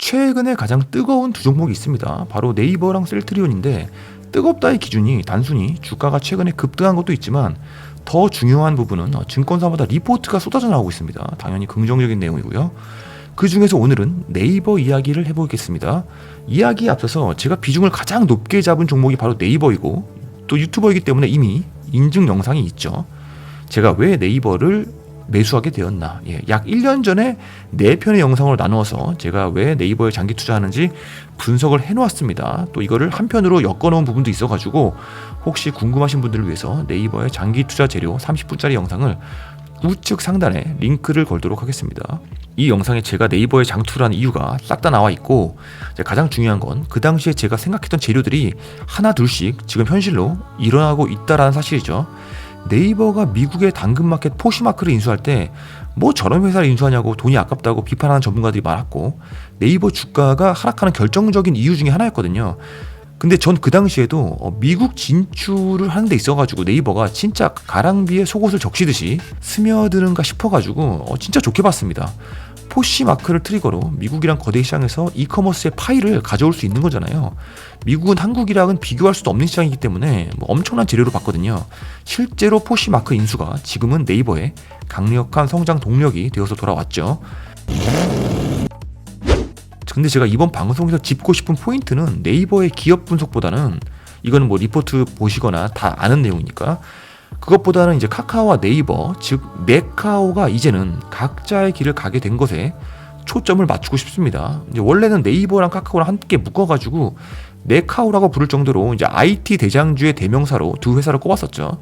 최근에 가장 뜨거운 두 종목이 있습니다. 바로 네이버랑 셀트리온인데 뜨겁다의 기준이 단순히 주가가 최근에 급등한 것도 있지만 더 중요한 부분은 증권사마다 리포트가 쏟아져 나오고 있습니다. 당연히 긍정적인 내용이고요. 그 중에서 오늘은 네이버 이야기를 해보겠습니다. 이야기에 앞서서 제가 비중을 가장 높게 잡은 종목이 바로 네이버이고 또 유튜버이기 때문에 이미 인증 영상이 있죠. 제가 왜 네이버를 매수하게 되었나. 약 1년 전에 4편의 영상을 나누어서 제가 왜 네이버에 장기 투자하는지 분석을 해놓았습니다. 또 이거를 한편으로 엮어놓은 부분도 있어가지고 혹시 궁금하신 분들을 위해서 네이버의 장기 투자 재료 30분짜리 영상을 우측 상단에 링크를 걸도록 하겠습니다. 이 영상에 제가 네이버에 장투를 한 이유가 싹 다 나와 있고 가장 중요한 건 그 당시에 제가 생각했던 재료들이 하나 둘씩 지금 현실로 일어나고 있다라는 사실이죠. 네이버가 미국의 당근마켓 포시마크를 인수할 때 뭐 저런 회사를 인수하냐고 돈이 아깝다고 비판하는 전문가들이 많았고 네이버 주가가 하락하는 결정적인 이유 중에 하나였거든요. 근데 전 그 당시에도 미국 진출을 하는 데 있어가지고 네이버가 진짜 가랑비에 속옷을 적시듯이 스며드는가 싶어가지고 진짜 좋게 봤습니다. 포시마크를 트리거로 미국이랑 거대 시장에서 이커머스의 파이를 가져올 수 있는 거잖아요. 미국은 한국이랑은 비교할 수도 없는 시장이기 때문에 엄청난 재료로 봤거든요. 실제로 포시마크 인수가 지금은 네이버의 강력한 성장 동력이 되어서 돌아왔죠. 근데 제가 이번 방송에서 짚고 싶은 포인트는 네이버의 기업 분석보다는 이거는 뭐 리포트 보시거나 다 아는 내용이니까 그것보다는 이제 카카오와 네이버 즉 네카오가 이제는 각자의 길을 가게 된 것에 초점을 맞추고 싶습니다. 이제 원래는 네이버랑 카카오랑 함께 묶어가지고 네카오라고 부를 정도로 이제 IT 대장주의 대명사로 두 회사를 꼽았었죠.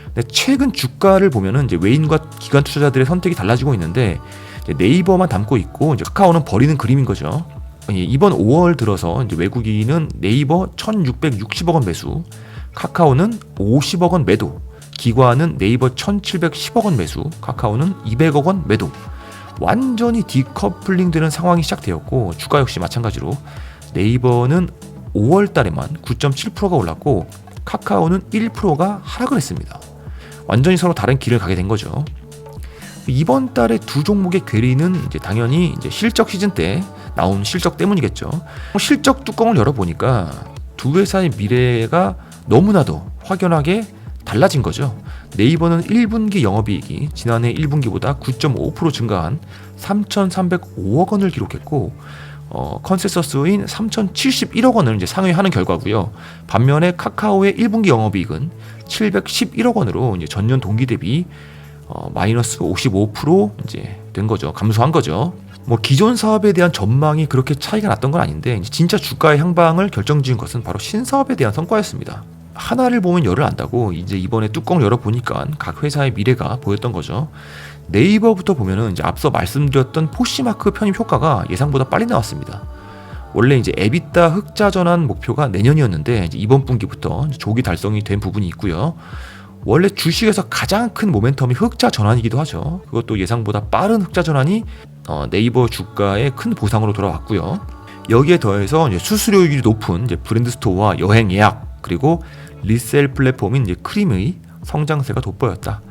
근데 최근 주가를 보면은 이제 외인과 기관 투자자들의 선택이 달라지고 있는데 이제 네이버만 담고 있고 이제 카카오는 버리는 그림인 거죠. 이번 5월 들어서 이제 외국인은 네이버 1,660억 원 매수, 카카오는 50억 원 매도, 기관은 네이버 1,710억 원 매수, 카카오는 200억 원 매도. 완전히 디커플링 되는 상황이 시작되었고 주가 역시 마찬가지로 네이버는 5월 달에만 9.7%가 올랐고 카카오는 1%가 하락을 했습니다. 완전히 서로 다른 길을 가게 된 거죠. 이번 달에 두 종목의 괴리는 이제 당연히 이제 실적 시즌 때 나온 실적 때문이겠죠. 실적 뚜껑을 열어보니까 두 회사의 미래가 너무나도 확연하게 달라진 거죠. 네이버는 1분기 영업이익이 지난해 1분기보다 9.5% 증가한 3,305억 원을 기록했고 컨센서스인 3,071억 원을 이제 상회하는 결과고요. 반면에 카카오의 1분기 영업이익은 711억 원으로 이제 전년 동기 대비 마이너스 55% 이제 된 거죠. 감소한 거죠. 뭐 기존 사업에 대한 전망이 그렇게 차이가 났던 건 아닌데 진짜 주가의 향방을 결정지은 것은 바로 신사업에 대한 성과였습니다. 하나를 보면 열을 안다고 이제 이번에 뚜껑을 열어보니까 각 회사의 미래가 보였던 거죠. 네이버부터 보면은 이제 앞서 말씀드렸던 포시마크 편입 효과가 예상보다 빨리 나왔습니다. 원래 이제 에비타 흑자 전환 목표가 내년이었는데 이제 이번 분기부터 조기 달성이 된 부분이 있고요. 원래 주식에서 가장 큰 모멘텀이 흑자 전환이기도 하죠. 그것도 예상보다 빠른 흑자 전환이 네이버 주가의 큰 보상으로 돌아왔고요. 여기에 더해서 이제 수수료율이 높은 이제 브랜드 스토어와 여행 예약 그리고 리셀 플랫폼인 이제 크림의 성장세가 돋보였다.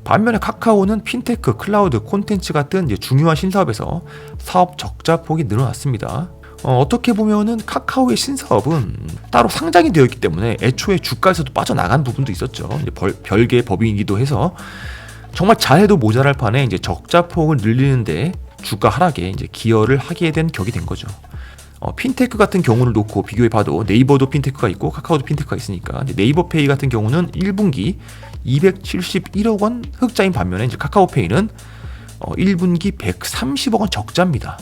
반면에 카카오는 핀테크, 클라우드, 콘텐츠 같은 이제 중요한 신사업에서 사업 적자 폭이 늘어났습니다. 어떻게 보면은 카카오의 신사업은 따로 상장이 되어 있기 때문에 애초에 주가에서도 빠져나간 부분도 있었죠. 이제 별개의 법인이기도 해서 정말 잘해도 모자랄 판에 이제 적자 폭을 늘리는데 주가 하락에 이제 기여를 하게 된 격이 된 거죠. 핀테크 같은 경우를 놓고 비교해봐도 네이버도 핀테크가 있고 카카오도 핀테크가 있으니까 네이버페이 같은 경우는 1분기 271억 원 흑자인 반면에 이제 카카오페이는 1분기 130억 원 적자입니다.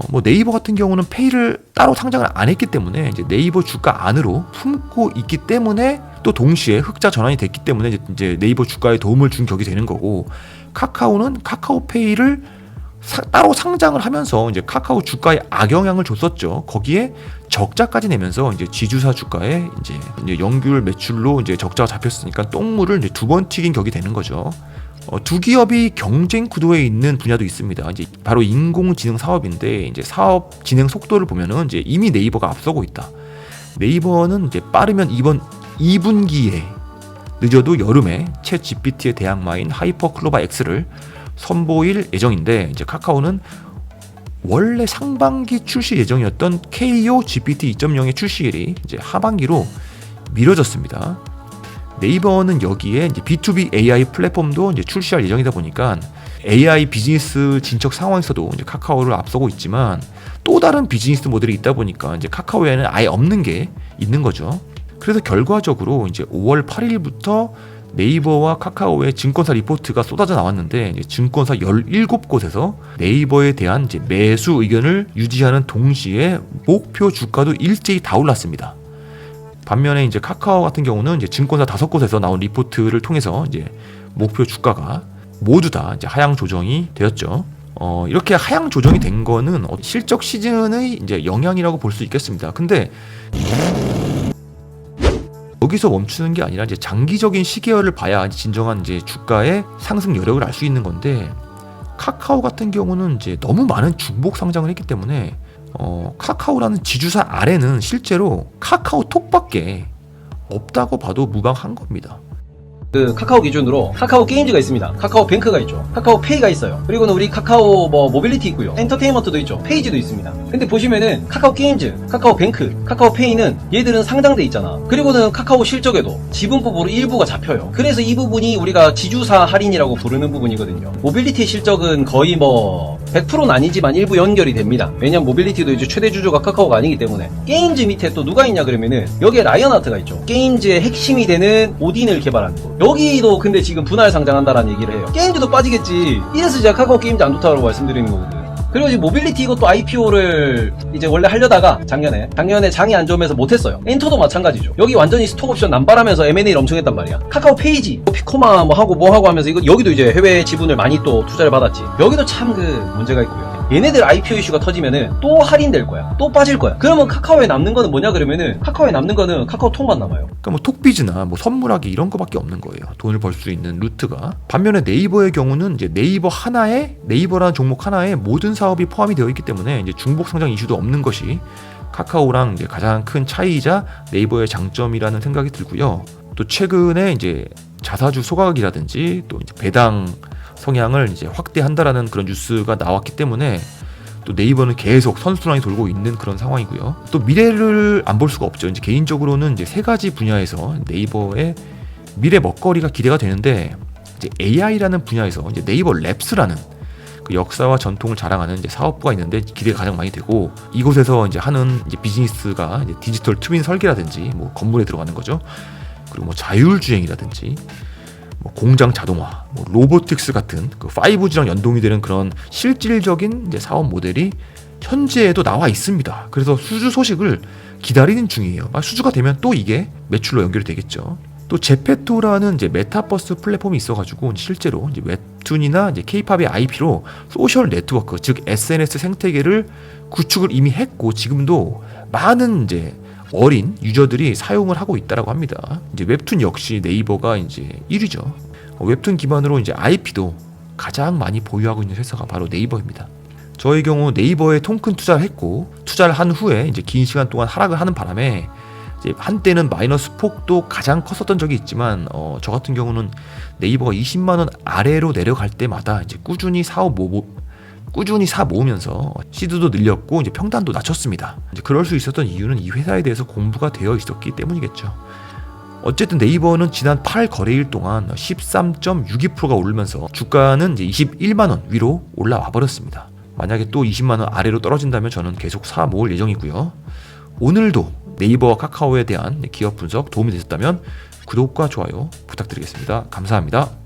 뭐 네이버 같은 경우는 페이를 따로 상장을 안 했기 때문에 이제 네이버 주가 안으로 품고 있기 때문에 또 동시에 흑자 전환이 됐기 때문에 이제 네이버 주가에 도움을 준 격이 되는 거고 카카오는 카카오페이를 따로 상장을 하면서 이제 카카오 주가에 악영향을 줬었죠. 거기에 적자까지 내면서 이제 지주사 주가에 이제 연결 매출로 이제 적자가 잡혔으니까 똥물을 이제 두 번 튀긴 격이 되는 거죠. 두 기업이 경쟁 구도에 있는 분야도 있습니다. 이제 바로 인공지능 사업인데 이제 사업 진행 속도를 보면은 이제 이미 네이버가 앞서고 있다. 네이버는 이제 빠르면 이번 2분기에 늦어도 여름에 챗 GPT의 대항마인 하이퍼클로바 X를 선보일 예정인데 이제 카카오는 원래 상반기 출시 예정이었던 KO GPT 2.0의 출시일이 이제 하반기로 미뤄졌습니다. 네이버는 여기에 이제 B2B AI 플랫폼도 이제 출시할 예정이다 보니까 AI 비즈니스 진척 상황에서도 이제 카카오를 앞서고 있지만 또 다른 비즈니스 모델이 있다 보니까 이제 카카오에는 아예 없는 게 있는 거죠. 그래서 결과적으로 이제 5월 8일부터 네이버와 카카오의 증권사 리포트가 쏟아져 나왔는데 이제 증권사 17곳에서 네이버에 대한 이제 매수 의견을 유지하는 동시에 목표 주가도 일제히 다 올랐습니다. 반면에 이제 카카오 같은 경우는 이제 증권사 5곳에서 나온 리포트를 통해서 이제 목표 주가가 모두 다 이제 하향 조정이 되었죠. 이렇게 하향 조정이 된 거는 실적 시즌의 이제 영향이라고 볼 수 있겠습니다. 근데 여기서 멈추는 게 아니라 이제 장기적인 시계열을 봐야 진정한 이제 주가의 상승 여력을 알 수 있는 건데, 카카오 같은 경우는 이제 너무 많은 중복 상장을 했기 때문에 카카오라는 지주사 아래는 실제로 카카오톡밖에 없다고 봐도 무방한 겁니다. 그 카카오 기준으로 카카오 게임즈가 있습니다. 카카오 뱅크가 있죠. 카카오 페이가 있어요. 그리고는 우리 카카오 모빌리티 있고요. 엔터테인먼트도 있죠. 페이지도 있습니다. 근데 보시면은 카카오 게임즈, 카카오 뱅크, 카카오 페이는 얘들은 상장돼 있잖아. 그리고는 카카오 실적에도 지분법으로 일부가 잡혀요. 그래서 이 부분이 우리가 지주사 할인이라고 부르는 부분이거든요. 모빌리티 실적은 거의 100%는 아니지만 일부 연결이 됩니다. 왜냐면 모빌리티도 이제 최대 주주가 카카오가 아니기 때문에. 게임즈 밑에 또 누가 있냐 그러면은 여기에 라이언하트가 있죠. 게임즈의 핵심이 되는 오딘을 개발한 거. 여기도 근데 지금 분할 상장한다라는 얘기를 해요. 게임즈도 빠지겠지. 이래서 제가 카카오 게임즈 안 좋다고 말씀드리는 거거든. 그리고 이제 모빌리티 이것도 IPO를 이제 원래 하려다가 작년에 장이 안 좋으면서 못했어요. 엔터도 마찬가지죠. 여기 완전히 스톡옵션 남발하면서 M&A를 엄청 했단 말이야. 카카오 페이지, 피코마 하고 하면서 여기도 이제 해외 지분을 많이 또 투자를 받았지. 여기도 참 문제가 있고요. 얘네들 IPO 이슈가 터지면은 또 할인될 거야. 또 빠질 거야. 그러면 카카오에 남는 거는 뭐냐 그러면은 카카오에 남는 거는 카카오톡만 남아요. 그러니까 톡비즈나 선물하기 이런 거밖에 없는 거예요. 돈을 벌 수 있는 루트가. 반면에 네이버의 경우는 이제 네이버라는 종목 하나에 모든 사업이 포함이 되어 있기 때문에 이제 중복 상장 이슈도 없는 것이 카카오랑 이제 가장 큰 차이이자 네이버의 장점이라는 생각이 들고요. 또 최근에 이제 자사주 소각이라든지 또 이제 배당 성향을 이제 확대한다라는 그런 뉴스가 나왔기 때문에 또 네이버는 계속 선순환이 돌고 있는 그런 상황이고요. 또 미래를 안 볼 수가 없죠. 이제 개인적으로는 이제 3가지 분야에서 네이버의 미래 먹거리가 기대가 되는데, 이제 AI라는 분야에서 이제 네이버 랩스라는 그 역사와 전통을 자랑하는 이제 사업부가 있는데 기대가 가장 많이 되고, 이곳에서 이제 하는 이제 비즈니스가 이제 디지털 트윈 설계라든지 건물에 들어가는 거죠. 그리고 자율주행이라든지 공장 자동화, 로보틱스 같은 그 5G랑 연동이 되는 그런 실질적인 이제 사업 모델이 현재에도 나와 있습니다. 그래서 수주 소식을 기다리는 중이에요. 수주가 되면 또 이게 매출로 연결이 되겠죠. 또 제페토라는 이제 메타버스 플랫폼이 있어가지고 실제로 이제 웹툰이나 이제 K-팝의 IP로 소셜 네트워크, 즉 SNS 생태계를 구축을 이미 했고 지금도 많은 이제 어린 유저들이 사용을 하고 있다라고 합니다. 이제 웹툰 역시 네이버가 이제 1위죠. 웹툰 기반으로 이제 IP도 가장 많이 보유하고 있는 회사가 바로 네이버입니다. 저의 경우 네이버에 통큰 투자를 했고, 투자를 한 후에 이제 긴 시간 동안 하락을 하는 바람에 이제 한때는 마이너스 폭도 가장 컸었던 적이 있지만, 저 같은 경우는 네이버가 20만 원 아래로 내려갈 때마다 이제 꾸준히 사 모으면서 시드도 늘렸고 이제 평단도 낮췄습니다. 이제 그럴 수 있었던 이유는 이 회사에 대해서 공부가 되어 있었기 때문이겠죠. 어쨌든 네이버는 지난 8 거래일 동안 13.62%가 오르면서 주가는 이제 21만 원 위로 올라와 버렸습니다. 만약에 또 20만 원 아래로 떨어진다면 저는 계속 사 모을 예정이고요. 오늘도 네이버와 카카오에 대한 기업 분석 도움이 되셨다면 구독과 좋아요 부탁드리겠습니다. 감사합니다.